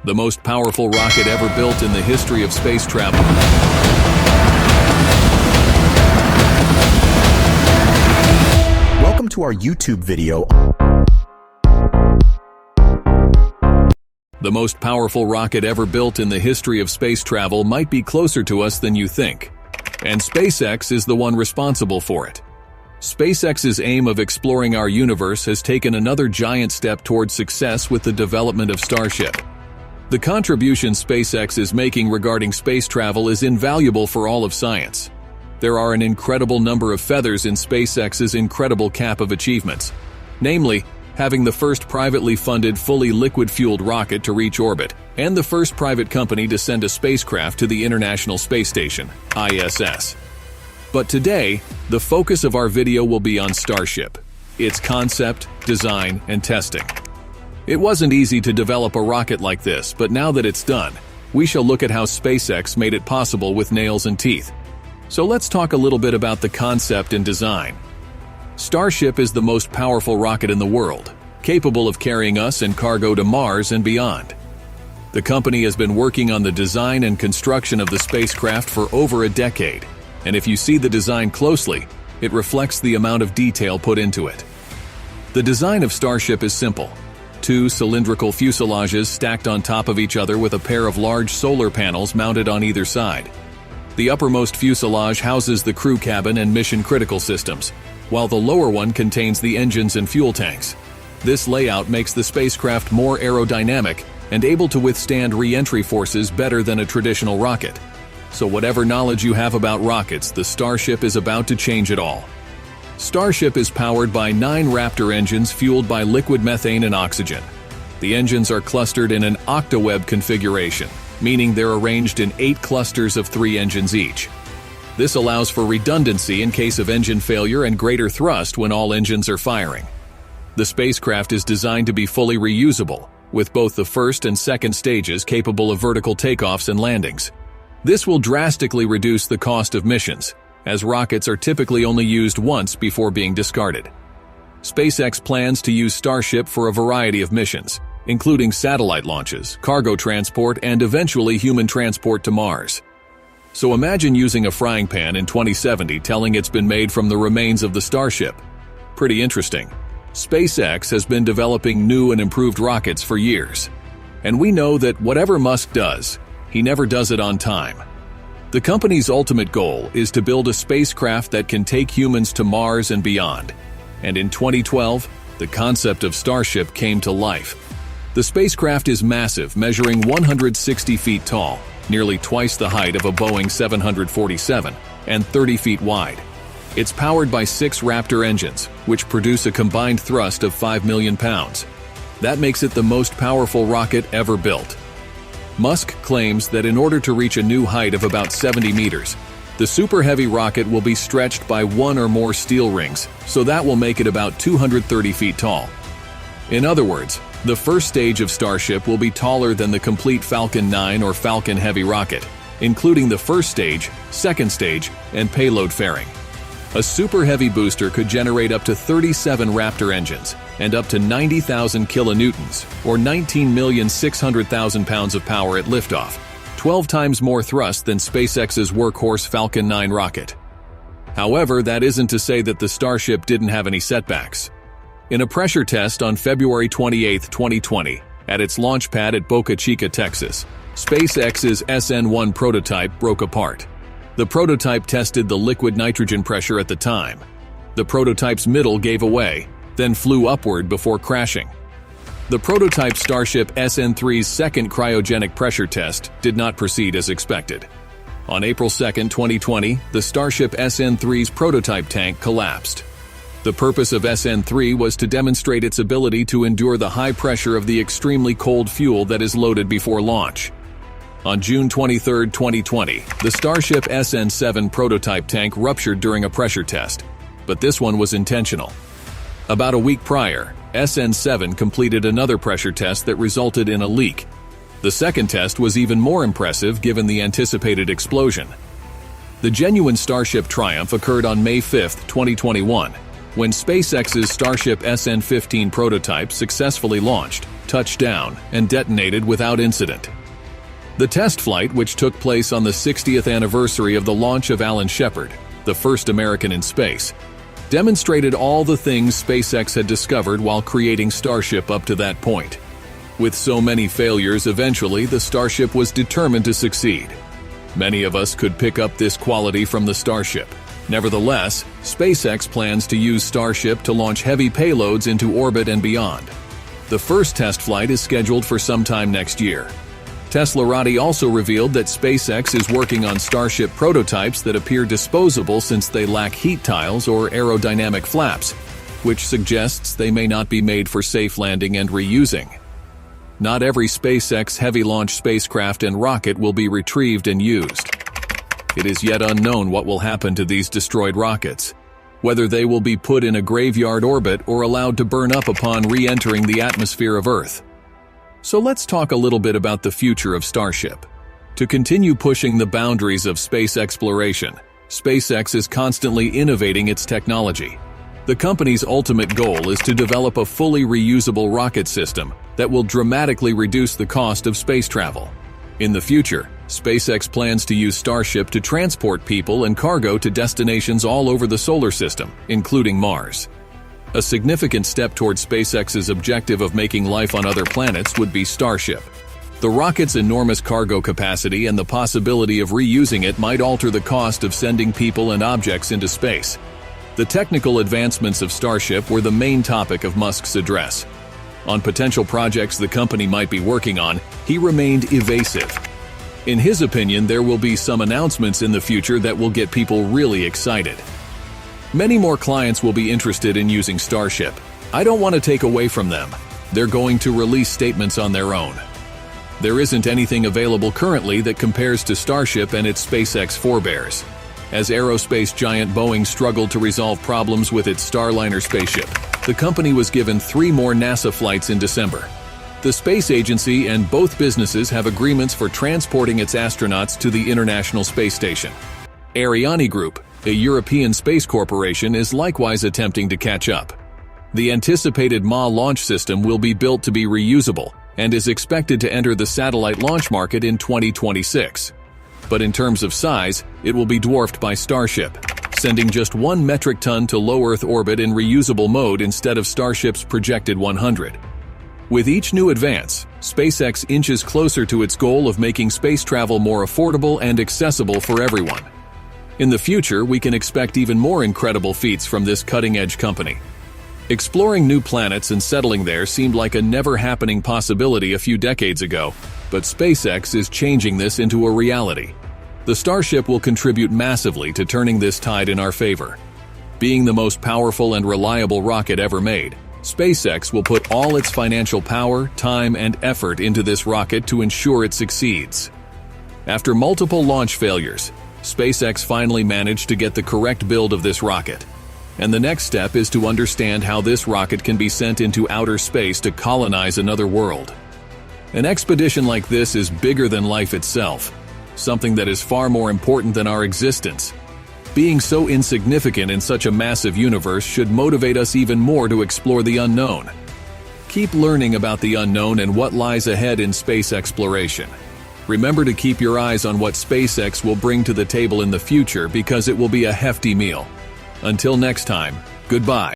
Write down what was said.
the most powerful rocket ever built in the history of space travel. Welcome to our YouTube video. The most powerful rocket ever built in the history of space travel might be closer to us than you think. And SpaceX is the one responsible for it. SpaceX's aim of exploring our universe has taken another giant step towards success with the development of Starship. The contribution SpaceX is making regarding space travel is invaluable for all of science. There are an incredible number of feathers in SpaceX's incredible cap of achievements, namely, having the first privately funded, fully liquid-fueled rocket to reach orbit, and the first private company to send a spacecraft to the International Space Station, ISS. But today, the focus of our video will be on Starship, its concept, design, and testing. It wasn't easy to develop a rocket like this, but now that it's done, we shall look at how SpaceX made it possible with nails and teeth. So let's talk a little bit about the concept and design. Starship is the most powerful rocket in the world, capable of carrying us and cargo to Mars and beyond. The company has been working on the design and construction of the spacecraft for over a decade, and if you see the design closely, it reflects the amount of detail put into it. The design of Starship is simple. Two cylindrical fuselages stacked on top of each other with a pair of large solar panels mounted on either side. The uppermost fuselage houses the crew cabin and mission-critical systems, while the lower one contains the engines and fuel tanks. This layout makes the spacecraft more aerodynamic and able to withstand re-entry forces better than a traditional rocket. So whatever knowledge you have about rockets, the Starship is about to change it all. Starship is powered by 9 Raptor engines fueled by liquid methane and oxygen. The engines are clustered in an octaweb configuration, meaning they're arranged in 8 clusters of 3 engines each. This allows for redundancy in case of engine failure and greater thrust when all engines are firing. The spacecraft is designed to be fully reusable, with both the first and second stages capable of vertical takeoffs and landings. This will drastically reduce the cost of missions, as rockets are typically only used once before being discarded. SpaceX plans to use Starship for a variety of missions, including satellite launches, cargo transport, and eventually human transport to Mars. So imagine using a frying pan in 2070 telling it's been made from the remains of the Starship. Pretty interesting. SpaceX has been developing new and improved rockets for years. And we know that whatever Musk does, he never does it on time. The company's ultimate goal is to build a spacecraft that can take humans to Mars and beyond. And in 2012, the concept of Starship came to life. The spacecraft is massive, measuring 160 feet tall, nearly twice the height of a Boeing 747, and 30 feet wide. It's powered by 6 Raptor engines, which produce a combined thrust of 5 million pounds. That makes it the most powerful rocket ever built. Musk claims that in order to reach a new height of about 70 meters, the super heavy rocket will be stretched by 1 or more steel rings, so that will make it about 230 feet tall. In other words, the first stage of Starship will be taller than the complete Falcon 9 or Falcon Heavy rocket, including the first stage, second stage, and payload fairing. A super heavy booster could generate up to 37 Raptor engines and up to 90,000 kilonewtons, or 19,600,000 pounds of power at liftoff, 12 times more thrust than SpaceX's workhorse Falcon 9 rocket. However, that isn't to say that the Starship didn't have any setbacks. In a pressure test on February 28, 2020, at its launch pad at Boca Chica, Texas, SpaceX's SN1 prototype broke apart. The prototype tested the liquid nitrogen pressure at the time. The prototype's middle gave away, then flew upward before crashing. The prototype Starship SN3's second cryogenic pressure test did not proceed as expected. On April 2, 2020, the Starship SN3's prototype tank collapsed. The purpose of SN3 was to demonstrate its ability to endure the high pressure of the extremely cold fuel that is loaded before launch. On June 23, 2020, the Starship SN7 prototype tank ruptured during a pressure test, but this one was intentional. About a week prior, SN7 completed another pressure test that resulted in a leak. The second test was even more impressive given the anticipated explosion. The genuine Starship triumph occurred on May 5, 2021. when SpaceX's Starship SN-15 prototype successfully launched, touched down, and detonated without incident. The test flight, which took place on the 60th anniversary of the launch of Alan Shepard, the first American in space, demonstrated all the things SpaceX had discovered while creating Starship up to that point. With so many failures, eventually the Starship was determined to succeed. Many of us could pick up this quality from the Starship. Nevertheless, SpaceX plans to use Starship to launch heavy payloads into orbit and beyond. The first test flight is scheduled for sometime next year. Teslarati also revealed that SpaceX is working on Starship prototypes that appear disposable since they lack heat tiles or aerodynamic flaps, which suggests they may not be made for safe landing and reusing. Not every SpaceX heavy-launch spacecraft and rocket will be retrieved and used. It is yet unknown what will happen to these destroyed rockets, whether they will be put in a graveyard orbit or allowed to burn up upon re-entering the atmosphere of Earth. So let's talk a little bit about the future of Starship. To continue pushing the boundaries of space exploration, SpaceX is constantly innovating its technology. The company's ultimate goal is to develop a fully reusable rocket system that will dramatically reduce the cost of space travel. In the future, SpaceX plans to use Starship to transport people and cargo to destinations all over the solar system, including Mars. A significant step toward SpaceX's objective of making life on other planets would be Starship. The rocket's enormous cargo capacity and the possibility of reusing it might alter the cost of sending people and objects into space. The technical advancements of Starship were the main topic of Musk's address. On potential projects the company might be working on, he remained evasive. In his opinion, there will be some announcements in the future that will get people really excited. Many more clients will be interested in using Starship. I don't want to take away from them. They're going to release statements on their own. There isn't anything available currently that compares to Starship and its SpaceX forebears. As aerospace giant Boeing struggled to resolve problems with its Starliner spaceship, the company was given 3 more NASA flights in December. The space agency and both businesses have agreements for transporting its astronauts to the International Space Station. Ariane Group, a European space corporation, is likewise attempting to catch up. The anticipated Ma launch system will be built to be reusable and is expected to enter the satellite launch market in 2026. But in terms of size, it will be dwarfed by Starship, sending just 1 metric ton to low Earth orbit in reusable mode instead of Starship's projected 100. With each new advance, SpaceX inches closer to its goal of making space travel more affordable and accessible for everyone. In the future, we can expect even more incredible feats from this cutting-edge company. Exploring new planets and settling there seemed like a never-happening possibility a few decades ago, but SpaceX is changing this into a reality. The Starship will contribute massively to turning this tide in our favor. Being the most powerful and reliable rocket ever made, SpaceX will put all its financial power, time, and effort into this rocket to ensure it succeeds. After multiple launch failures, SpaceX finally managed to get the correct build of this rocket. And the next step is to understand how this rocket can be sent into outer space to colonize another world. An expedition like this is bigger than life itself, something that is far more important than our existence. Being so insignificant in such a massive universe should motivate us even more to explore the unknown. Keep learning about the unknown and what lies ahead in space exploration. Remember to keep your eyes on what SpaceX will bring to the table in the future, because it will be a hefty meal. Until next time, goodbye.